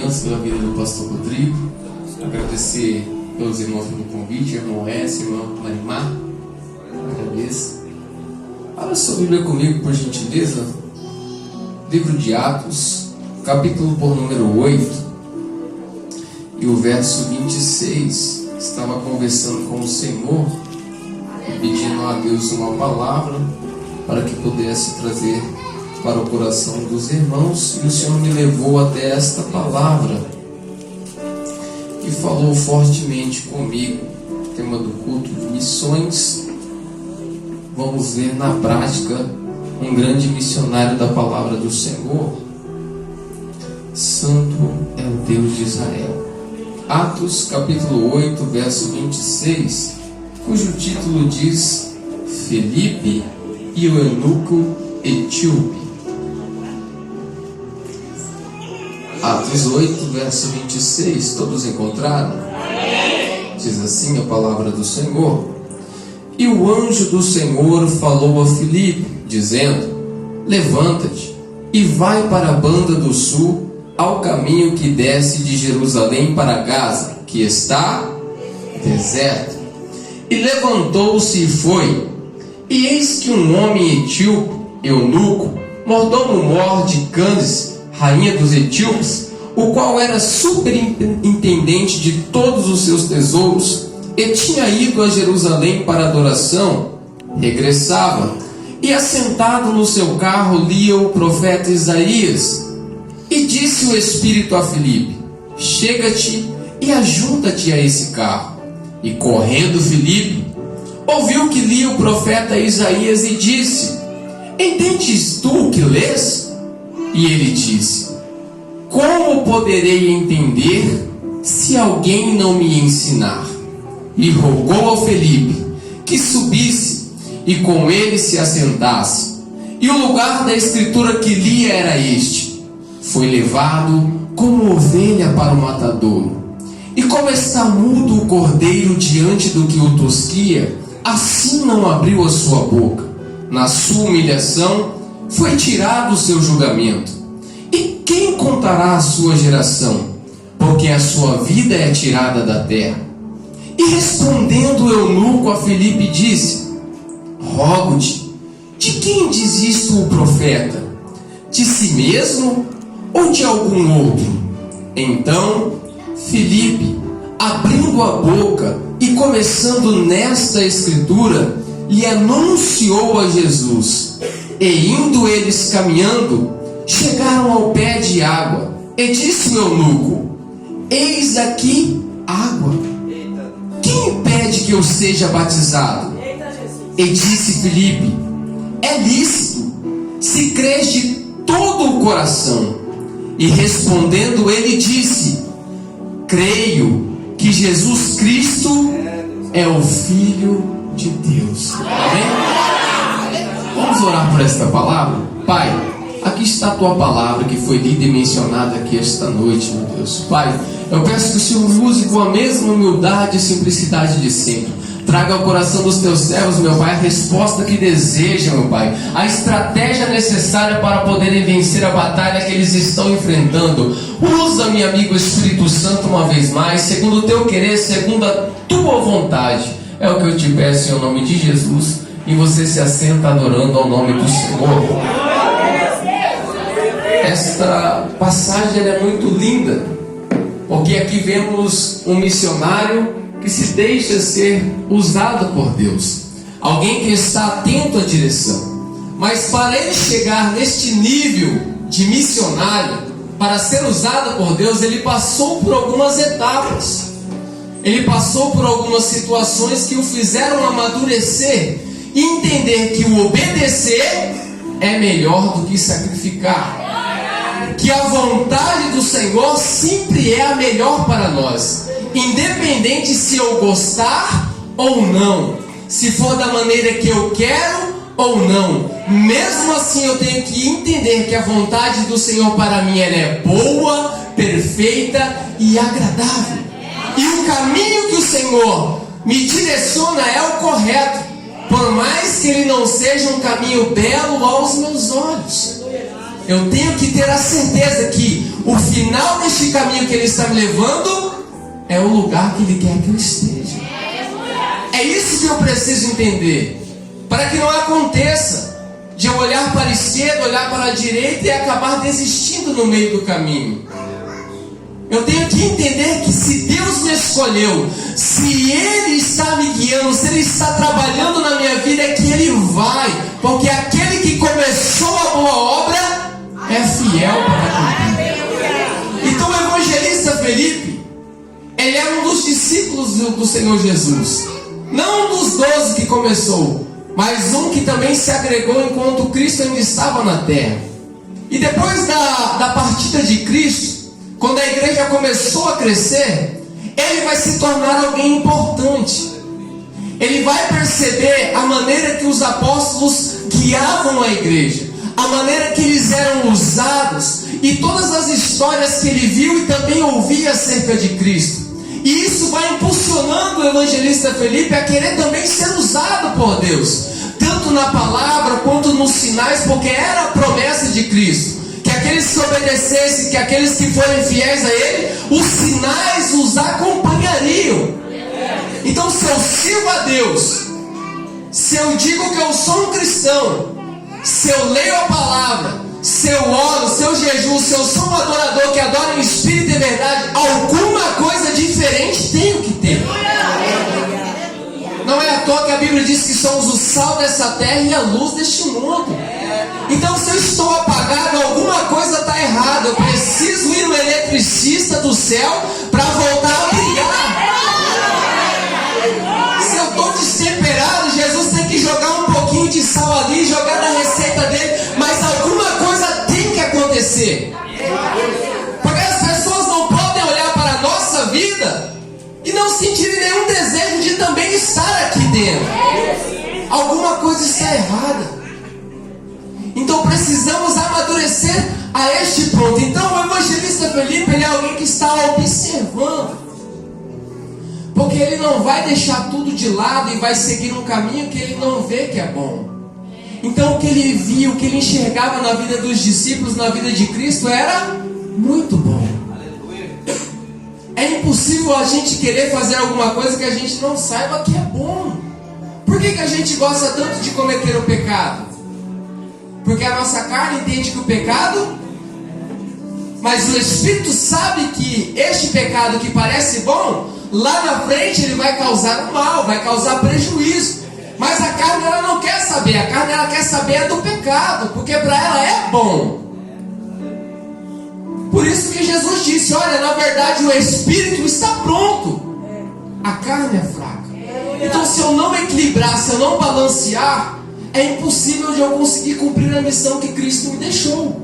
Deus pela vida do pastor Rodrigo. Agradecer pelos irmãos pelo convite, irmão S, irmão Marimar. Agradeço. Abra sua Bíblia comigo, por gentileza. Livro de Atos, capítulo por número 8, e o verso 26. Estava conversando com o Senhor, pedindo a Deus uma palavra para que pudesse trazer para o coração dos irmãos, e o Senhor me levou até esta palavra e falou fortemente comigo. Tema do culto de missões. Vamos ver na prática um grande missionário da palavra do Senhor. Santo é o Deus de Israel. Atos capítulo 8, verso 26, cujo título diz: Felipe e o eunuco etíope. Atos 8, verso 26, todos encontraram? Diz assim a palavra do Senhor: E o anjo do Senhor falou a Filipe, dizendo: Levanta-te e vai para a banda do sul, ao caminho que desce de Jerusalém para Gaza, que está deserto. E levantou-se e foi. E eis que um homem etíope, eunuco, mordomo-mor de Cândice, rainha dos etíopes, o qual era superintendente de todos os seus tesouros, e tinha ido a Jerusalém para adoração, regressava, e assentado no seu carro lia o profeta Isaías. E disse o Espírito a Filipe: Chega-te e ajunta-te a esse carro. E correndo Filipe, ouviu que lia o profeta Isaías e disse: Entendes tu o que lês? E ele disse: Como poderei entender se alguém não me ensinar? E rogou ao Filipe que subisse e com ele se assentasse. E o lugar da escritura que lia era este: Foi levado como ovelha para o matadouro, e como está mudo o cordeiro diante do que o tosquia, assim não abriu a sua boca. Na sua humilhação foi tirado o seu julgamento. E quem contará a sua geração? Porque a sua vida é tirada da terra. E respondendo o eunuco a Filipe disse: Rogo-te, de quem diz isto o profeta? De si mesmo ou de algum outro? Então Filipe, abrindo a boca e começando nesta escritura, lhe anunciou a Jesus. E indo eles caminhando, chegaram ao pé de água. E disse o eunuco: Eis aqui água. Quem impede que eu seja batizado? E disse Filipe: É lícito, se crês de todo o coração. E respondendo ele disse: Creio que Jesus Cristo é o Filho de Deus. Amém? Vamos orar por esta palavra? Pai, aqui está a tua palavra que foi lida e mencionada aqui esta noite, meu Deus. Pai, eu peço que o Senhor use com a mesma humildade e simplicidade de sempre. Traga ao coração dos teus servos, meu Pai, a resposta que desejam, meu Pai, a estratégia necessária para poderem vencer a batalha que eles estão enfrentando. Usa, meu amigo Espírito Santo, uma vez mais, segundo o teu querer, segundo a tua vontade. É o que eu te peço em nome de Jesus. E você se assenta adorando ao nome do Senhor. Esta passagem é muito linda, porque aqui vemos um missionário que se deixa ser usado por Deus, alguém que está atento à direção. Mas para ele chegar neste nível de missionário, para ser usado por Deus, ele passou por algumas etapas, ele passou por algumas situações que o fizeram amadurecer e entender que o obedecer é melhor do que sacrificar, que a vontade do Senhor sempre é a melhor para nós, independente se eu gostar ou não, se for da maneira que eu quero ou não. Mesmo assim eu tenho que entender que a vontade do Senhor para mim ela é boa, perfeita e agradável. E o caminho que o Senhor me direciona é o correto, por mais que ele não seja um caminho belo aos meus olhos. eu tenho que ter a certeza que o final deste caminho que Ele está me levando é o lugar que Ele quer que eu esteja. É isso que eu preciso entender, para que não aconteça de eu olhar para a esquerda, olhar para a direita e acabar desistindo no meio do caminho. Eu tenho que entender que se Deus me escolheu, se Ele está me guiando, se Ele está trabalhando na minha vida, é que Ele vai, porque aquele que começou a boa obra é fiel para cumprir. Então o evangelista Felipe, ele era um dos discípulos do Senhor Jesus, não um dos 12 que começou, mas um que também se agregou enquanto Cristo ainda estava na terra. E depois da partida de Cristo, quando a igreja começou a crescer, ele vai se tornar alguém importante. Ele vai perceber a maneira que os apóstolos guiavam a igreja, a maneira que eles eram usados, e todas as histórias que ele viu e também ouvia acerca de Cristo. E isso vai impulsionando o evangelista Felipe a querer também ser usado por Deus, tanto na palavra quanto nos sinais, porque era a promessa de Cristo, que aqueles que obedecessem, que aqueles que forem fiéis a Ele, os sinais os acompanhariam. Então, se eu sirvo a Deus, se eu digo que eu sou um cristão, se eu leio a palavra, se eu oro, se eu jejuo, se eu sou um adorador que adora em espírito e verdade, alguma coisa diferente tenho que ter. Não é à toa que a Bíblia diz que somos o sal dessa terra e a luz deste mundo. Então, se eu estou apagado, alguma coisa está errada. Eu preciso ir no eletricista do céu para voltar a brilhar. Se eu estou destemperado, Jesus tem que jogar um pouquinho de sal ali, jogar na receita dele, mas alguma coisa tem que acontecer. Porque as pessoas não podem olhar para a nossa vida e não sentirem nenhum desejo de também estar aqui dentro. Alguma coisa está errada. Então precisamos amadurecer a este ponto. Então o evangelista Felipe, ele é alguém que está observando, porque ele não vai deixar tudo de lado e vai seguir um caminho que ele não vê que é bom. Então o que ele via, o que ele enxergava na vida dos discípulos, na vida de Cristo, era muito bom. É impossível a gente querer fazer alguma coisa que a gente não saiba que é bom. Por que a gente gosta tanto de cometer o pecado? Porque a nossa carne entende que o pecado, mas o Espírito sabe que este pecado que parece bom, lá na frente ele vai causar um mal, vai causar prejuízo. Mas a carne ela não quer saber, a carne ela quer saber do pecado, porque para ela é bom. Por isso que Jesus disse, olha, na verdade o Espírito está pronto, a carne é fraca. Então se eu não equilibrar, se eu não balancear, é impossível de eu conseguir cumprir a missão que Cristo me deixou.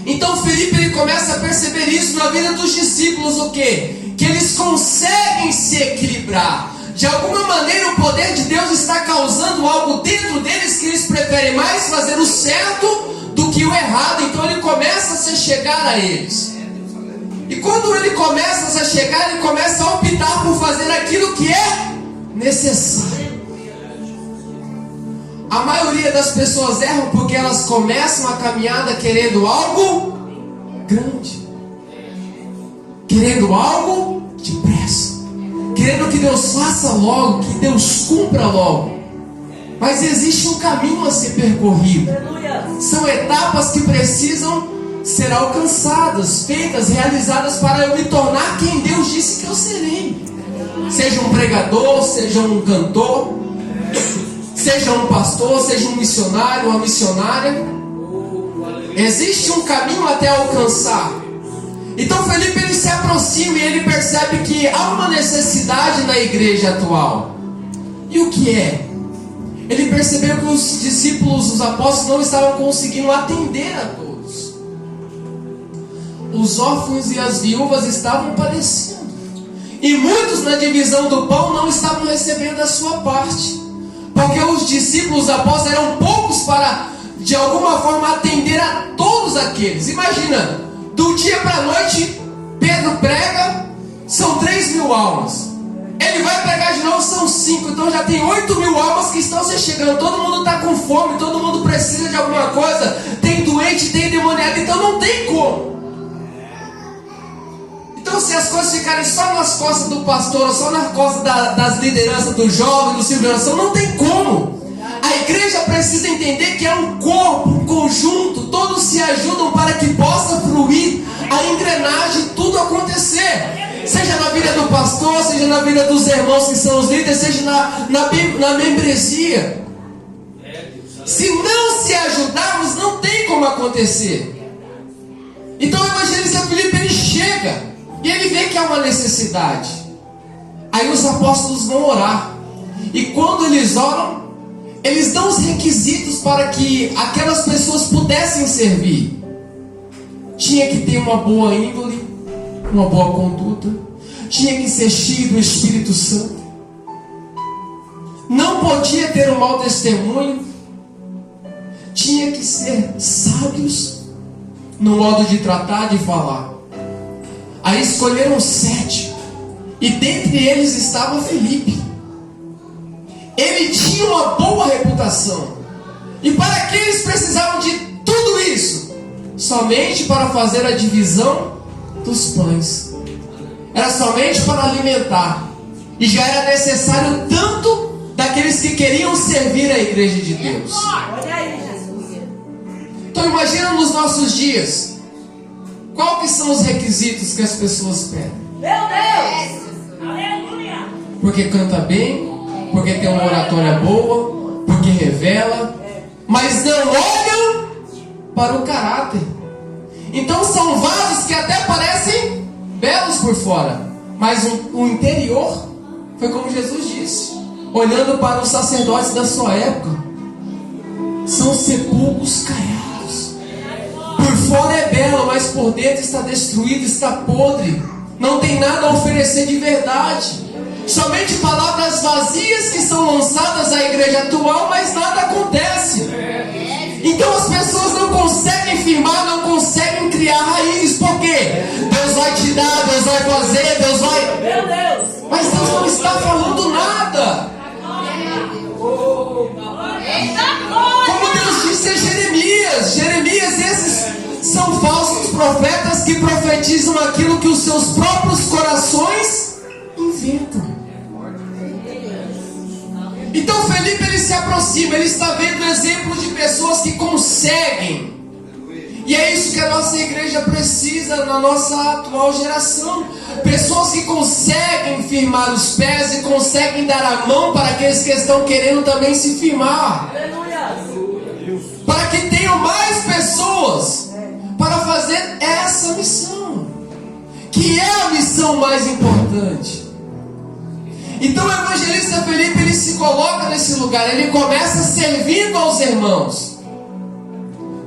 Então Felipe ele começa a perceber isso na vida dos discípulos, o quê? Que eles conseguem se equilibrar. De alguma maneira o poder de Deus está causando algo dentro deles que eles preferem mais fazer o certo do que o errado. Então ele começa a se chegar a eles. E quando ele começa a se chegar, ele começa a optar por fazer aquilo que é necessário. A maioria das pessoas erram porque elas começam a caminhada querendo algo grande, querendo algo depressa, querendo que Deus faça logo, que Deus cumpra logo. Mas existe um caminho a ser percorrido. São etapas que precisam ser alcançadas, feitas, realizadas para eu me tornar quem Deus disse que eu serei. Seja um pregador, seja um cantor, seja um pastor, seja um missionário, uma missionária. Existe um caminho até alcançar. Então Felipe ele se aproxima e ele percebe que há uma necessidade na igreja atual. E o que é? Ele percebeu que os discípulos, os apóstolos não estavam conseguindo atender a todos. Os órfãos e as viúvas estavam padecendo. E muitos na divisão do pão não estavam recebendo a sua parte. Porque os discípulos, os apóstolos eram poucos para, de alguma forma, atender a todos aqueles. Imagina, do dia para a noite, Pedro prega, são 3.000 almas. Ele vai pregar de novo, são 5. Então já tem 8.000 almas que estão se chegando. Todo mundo está com fome, todo mundo precisa de alguma coisa. Tem doente, tem endemoniado, então não tem como. Então se as coisas ficarem só nas costas do pastor, ou só nas costas das lideranças, do jovem, do círculo de oração, não tem como. A igreja precisa entender que é um corpo, um conjunto. Todos se ajudam para que possa fluir a engrenagem, tudo acontecer. Seja na vida do pastor, seja na vida dos irmãos que são os líderes, seja na membresia. Se não se ajudarmos, não tem como acontecer. Então o evangelista Filipe, ele chega e ele vê que há uma necessidade. Aí os apóstolos vão orar. E quando eles oram, eles dão os requisitos para que aquelas pessoas pudessem servir. Tinha que ter uma boa índole, uma boa conduta, tinha que ser cheio do Espírito Santo, não podia ter um mau testemunho, tinha que ser sábios no modo de tratar, de falar. Aí escolheram 7, e dentre eles estava Filipe. Ele tinha uma boa reputação, e para que eles precisavam de tudo isso? Somente para fazer a divisão dos pães. Era somente para alimentar. E já era necessário tanto daqueles que queriam servir a igreja de Deus. Então imagina nos nossos dias, qual que são os requisitos que as pessoas pedem? Meu Deus! Aleluia! Porque canta bem, porque tem uma oratória boa, porque revela, mas não olham para o caráter. Então são vasos que até parecem belos por fora, mas o interior foi como Jesus disse, olhando para os sacerdotes da sua época, são sepulcros caiados. Por fora é belo, mas por dentro está destruído, está podre, não tem nada a oferecer de verdade. Somente palavras vazias que são lançadas à igreja atual, mas nada acontece. Então as pessoas não conseguem firmar, não conseguem criar raízes. Por quê? Deus vai te dar, Deus vai fazer, Deus vai... Meu Deus! Mas Deus não está falando nada. Como Deus disse a Jeremias, esses são falsos profetas que profetizam aquilo que os seus próprios corações inventam. Então Felipe, ele se aproxima, ele está vendo exemplos de pessoas que conseguem. E é isso que a nossa igreja precisa na nossa atual geração. Pessoas que conseguem firmar os pés e conseguem dar a mão para aqueles que estão querendo também se firmar. Para que tenham mais pessoas para fazer essa missão, que é a missão mais importante. Então o evangelista Felipe, ele se coloca nesse lugar, ele começa servindo aos irmãos.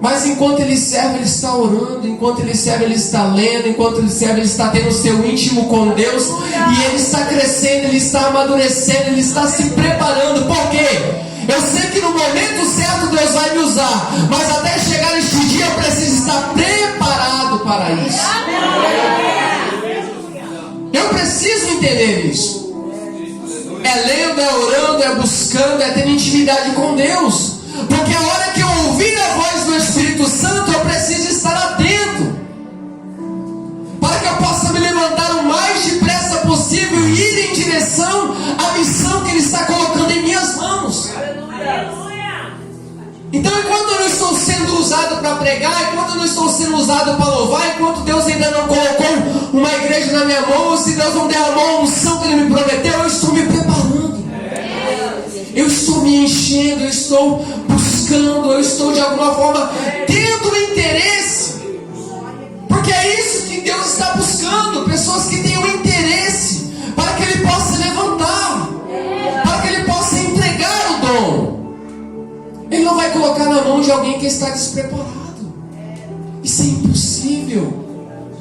Mas enquanto ele serve, ele está orando. Enquanto ele serve, ele está lendo. Enquanto ele serve, ele está tendo o seu íntimo com Deus. E ele está crescendo, ele está amadurecendo, ele está se preparando. Por quê? Eu sei que no momento certo Deus vai me usar, mas até chegar este dia eu preciso estar preparado para isso. Eu preciso entender isso. É lendo, é orando, é buscando, é tendo intimidade com Deus. Porque a hora que eu ouvir a voz do Espírito Santo, eu preciso estar atento, para que eu possa me levantar o mais depressa possível e ir em direção à missão que Ele está colocando em minhas mãos. Então, enquanto eu não estou sendo usado para pregar, enquanto eu não estou sendo usado para louvar, enquanto Deus ainda não colocou uma igreja na minha mão, se Deus não derramou a unção que Ele me prometeu, eu estou me preparando. Eu estou me enchendo, eu estou buscando, eu estou de alguma forma tendo interesse. Porque é isso que Deus está buscando, pessoas que tenham interesse, para que Ele possa levantar, para que Ele possa entregar o dom. Ele não vai colocar na mão de alguém que está despreparado. Isso é impossível.